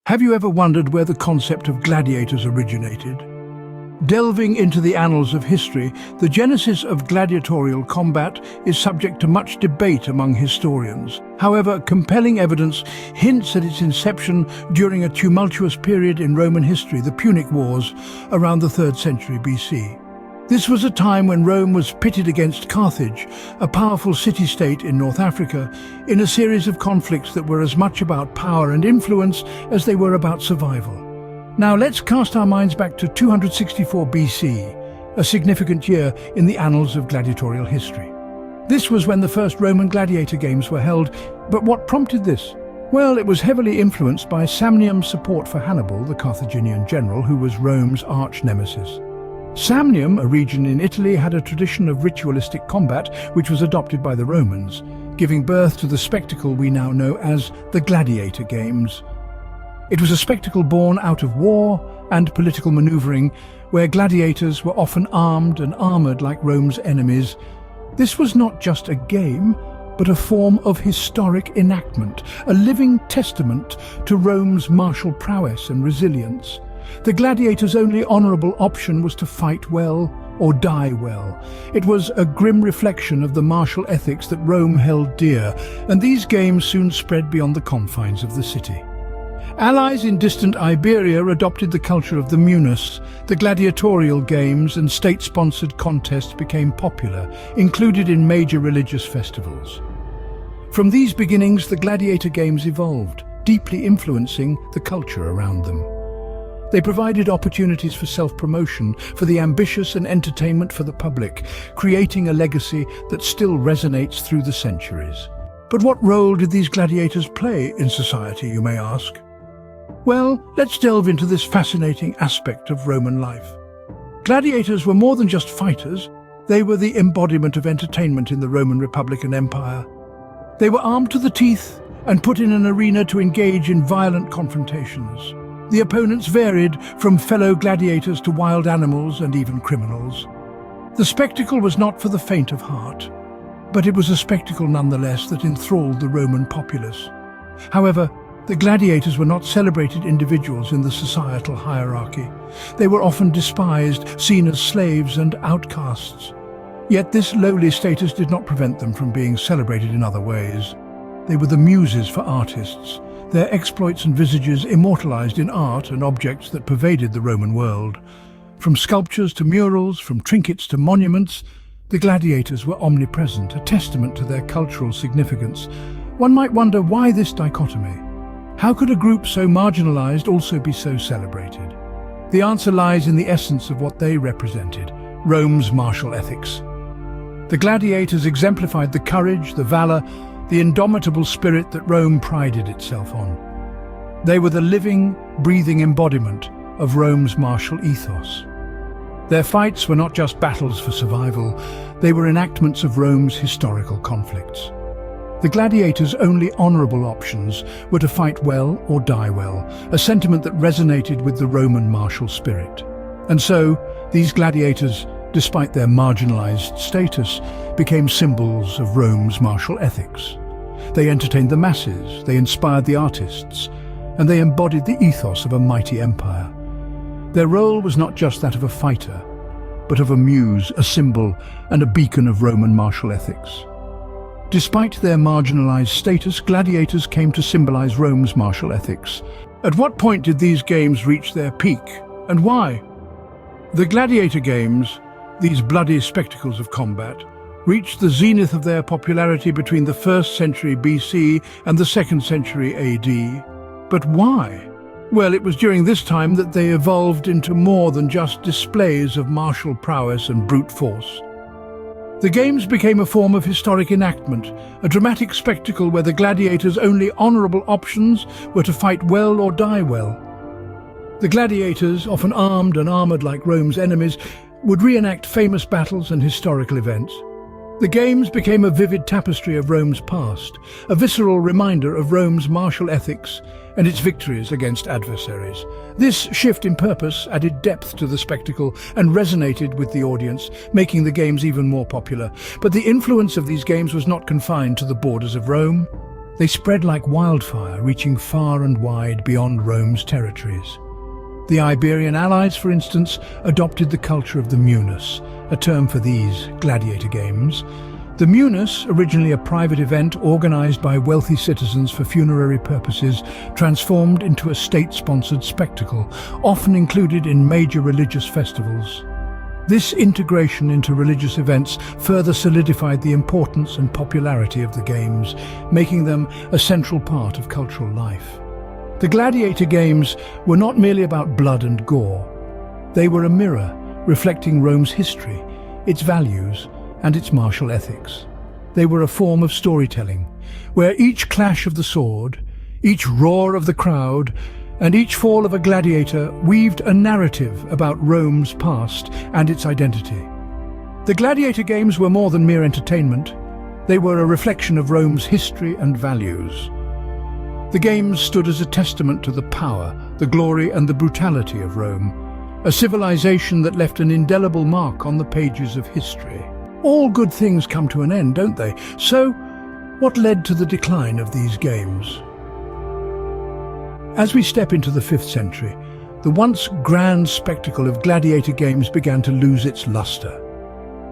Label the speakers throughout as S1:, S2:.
S1: Have you ever wondered where the concept of gladiators originated? Delving into the annals of history, the genesis of gladiatorial combat is subject to much debate among historians. However, compelling evidence hints at its inception during a tumultuous period in Roman history, the Punic Wars, around the 3rd century BC. This was a time when Rome was pitted against Carthage, a powerful city-state in North Africa, in a series of conflicts that were as much about power and influence as they were about survival. Now let's cast our minds back to 264 BC, a significant year in the annals of gladiatorial history. This was when the first Roman gladiator games were held, but what prompted this? Well, it was heavily influenced by Samnium's support for Hannibal, the Carthaginian general, who was Rome's arch-nemesis. Samnium, a region in Italy, had a tradition of ritualistic combat which was adopted by the Romans, giving birth to the spectacle we now know as the Gladiator Games. It was a spectacle born out of war and political maneuvering, where gladiators were often armed and armoured like Rome's enemies. This was not just a game, but a form of historic enactment, a living testament to Rome's martial prowess and resilience. The gladiator's only honourable option was to fight well or die well. It was a grim reflection of the martial ethics that Rome held dear, and these games soon spread beyond the confines of the city. Allies in distant Iberia adopted the culture of the munus. The gladiatorial games and state-sponsored contests became popular, included in major religious festivals. From these beginnings, the gladiator games evolved, deeply influencing the culture around them. They provided opportunities for self-promotion, for the ambitious, and entertainment for the public, creating a legacy that still resonates through the centuries. But what role did these gladiators play in society, you may ask? Well, let's delve into this fascinating aspect of Roman life. Gladiators were more than just fighters. They were the embodiment of entertainment in the Roman Republic and Empire. They were armed to the teeth and put in an arena to engage in violent confrontations. The opponents varied from fellow gladiators to wild animals and even criminals. The spectacle was not for the faint of heart, but it was a spectacle nonetheless that enthralled the Roman populace. However, the gladiators were not celebrated individuals in the societal hierarchy. They were often despised, seen as slaves and outcasts. Yet this lowly status did not prevent them from being celebrated in other ways. They were the muses for artists, their exploits and visages immortalized in art and objects that pervaded the Roman world. From sculptures to murals, from trinkets to monuments, the gladiators were omnipresent, a testament to their cultural significance. One might wonder why this dichotomy. How could a group so marginalized also be so celebrated? The answer lies in the essence of what they represented, Rome's martial ethics. The gladiators exemplified the courage, the valor, the indomitable spirit that Rome prided itself on. They were the living, breathing embodiment of Rome's martial ethos. Their fights were not just battles for survival, they were enactments of Rome's historical conflicts. The gladiators' only honourable options were to fight well or die well, a sentiment that resonated with the Roman martial spirit. And so, these gladiators, despite their marginalized status, became symbols of Rome's martial ethics. They entertained the masses, they inspired the artists, and they embodied the ethos of a mighty empire. Their role was not just that of a fighter, but of a muse, a symbol, and a beacon of Roman martial ethics. Despite their marginalized status, gladiators came to symbolize Rome's martial ethics. At what point did these games reach their peak, and why? The gladiator games, these bloody spectacles of combat, reached the zenith of their popularity between the 1st century BC and the 2nd century AD. But why? Well, it was during this time that they evolved into more than just displays of martial prowess and brute force. The games became a form of historic enactment, a dramatic spectacle where the gladiators' only honourable options were to fight well or die well. The gladiators, often armed and armoured like Rome's enemies, would reenact famous battles and historical events. The games became a vivid tapestry of Rome's past, a visceral reminder of Rome's martial ethics and its victories against adversaries. This shift in purpose added depth to the spectacle and resonated with the audience, making the games even more popular. But the influence of these games was not confined to the borders of Rome. They spread like wildfire, reaching far and wide beyond Rome's territories. The Iberian allies, for instance, adopted the culture of the munus, a term for these gladiator games. The munus, originally a private event organized by wealthy citizens for funerary purposes, transformed into a state-sponsored spectacle, often included in major religious festivals. This integration into religious events further solidified the importance and popularity of the games, making them a central part of cultural life. The gladiator games were not merely about blood and gore. They were a mirror reflecting Rome's history, its values, and its martial ethics. They were a form of storytelling, where each clash of the sword, each roar of the crowd, and each fall of a gladiator weaved a narrative about Rome's past and its identity. The gladiator games were more than mere entertainment. They were a reflection of Rome's history and values. The games stood as a testament to the power, the glory and the brutality of Rome, a civilization that left an indelible mark on the pages of history. All good things come to an end, don't they? So, what led to the decline of these games? As we step into the 5th century, the once grand spectacle of gladiator games began to lose its luster.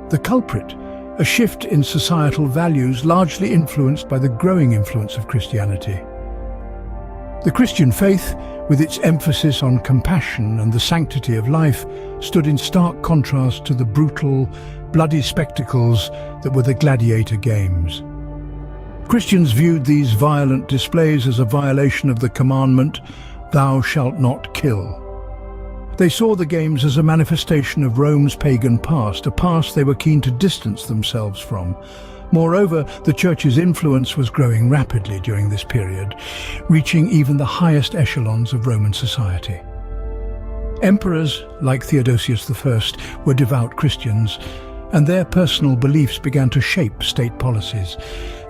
S1: The culprit, a shift in societal values largely influenced by the growing influence of Christianity. The Christian faith, with its emphasis on compassion and the sanctity of life, stood in stark contrast to the brutal, bloody spectacles that were the gladiator games. Christians viewed these violent displays as a violation of the commandment, "Thou shalt not kill." They saw the games as a manifestation of Rome's pagan past, a past they were keen to distance themselves from. Moreover, the Church's influence was growing rapidly during this period, reaching even the highest echelons of Roman society. Emperors, like Theodosius I, were devout Christians, and their personal beliefs began to shape state policies.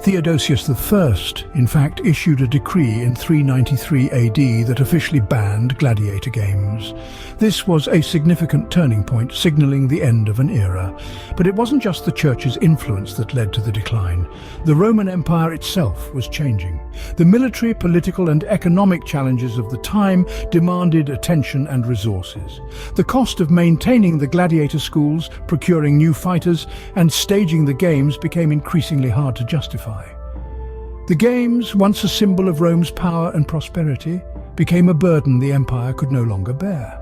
S1: Theodosius I, in fact, issued a decree in 393 AD that officially banned gladiator games. This was a significant turning point, signaling the end of an era. But it wasn't just the Church's influence that led to the decline. The Roman Empire itself was changing. The military, political, and economic challenges of the time demanded attention and resources. The cost of maintaining the gladiator schools, procuring new fighters, and staging the games became increasingly hard to justify. The games, once a symbol of Rome's power and prosperity, became a burden the empire could no longer bear.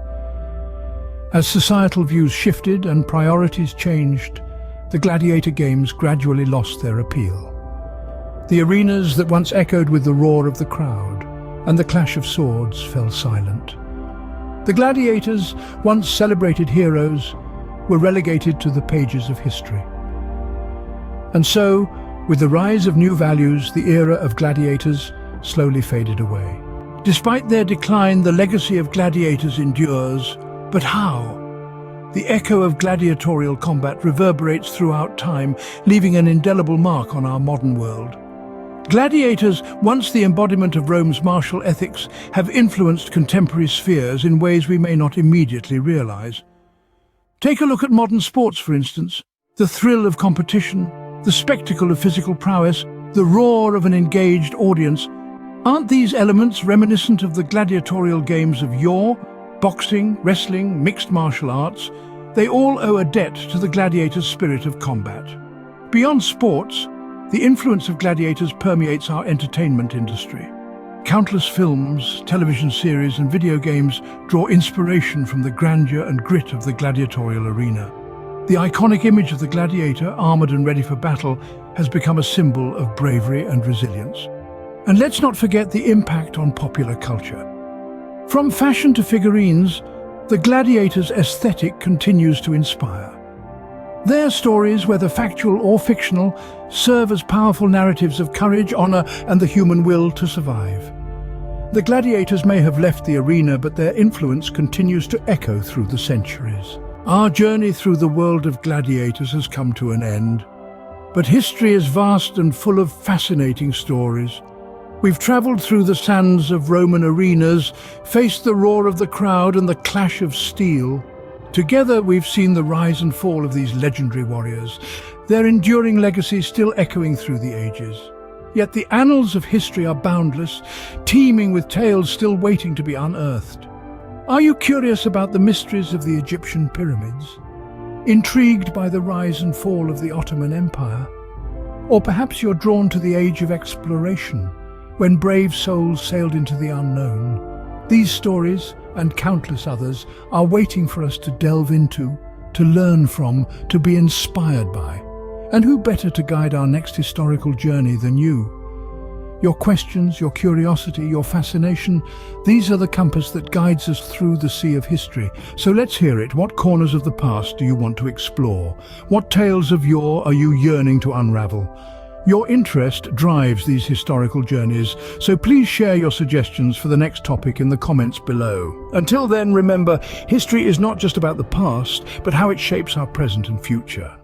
S1: As societal views shifted and priorities changed, the gladiator games gradually lost their appeal. The arenas that once echoed with the roar of the crowd and the clash of swords fell silent. The gladiators, once celebrated heroes, were relegated to the pages of history. And so, with the rise of new values, the era of gladiators slowly faded away. Despite their decline, the legacy of gladiators endures. But how? The echo of gladiatorial combat reverberates throughout time, leaving an indelible mark on our modern world. Gladiators, once the embodiment of Rome's martial ethics, have influenced contemporary spheres in ways we may not immediately realize. Take a look at modern sports, for instance. The thrill of competition, the spectacle of physical prowess, the roar of an engaged audience. Aren't these elements reminiscent of the gladiatorial games of yore? Boxing, wrestling, mixed martial arts, they all owe a debt to the gladiator's spirit of combat. Beyond sports, the influence of gladiators permeates our entertainment industry. Countless films, television series, and video games draw inspiration from the grandeur and grit of the gladiatorial arena. The iconic image of the gladiator, armored and ready for battle, has become a symbol of bravery and resilience. And let's not forget the impact on popular culture. From fashion to figurines, the gladiator's aesthetic continues to inspire. Their stories, whether factual or fictional, serve as powerful narratives of courage, honor, and the human will to survive. The gladiators may have left the arena, but their influence continues to echo through the centuries. Our journey through the world of gladiators has come to an end, but history is vast and full of fascinating stories. We've traveled through the sands of Roman arenas, faced the roar of the crowd and the clash of steel. Together we've seen the rise and fall of these legendary warriors, their enduring legacy still echoing through the ages. Yet the annals of history are boundless, teeming with tales still waiting to be unearthed. Are you curious about the mysteries of the Egyptian pyramids? Intrigued by the rise and fall of the Ottoman Empire? Or perhaps you're drawn to the age of exploration, when brave souls sailed into the unknown. These stories, and countless others, are waiting for us to delve into, to learn from, to be inspired by. And who better to guide our next historical journey than you? Your questions, your curiosity, your fascination, these are the compass that guides us through the sea of history. So let's hear it. What corners of the past do you want to explore? What tales of yore are you yearning to unravel? Your interest drives these historical journeys, so please share your suggestions for the next topic in the comments below. Until then, remember, history is not just about the past, but how it shapes our present and future.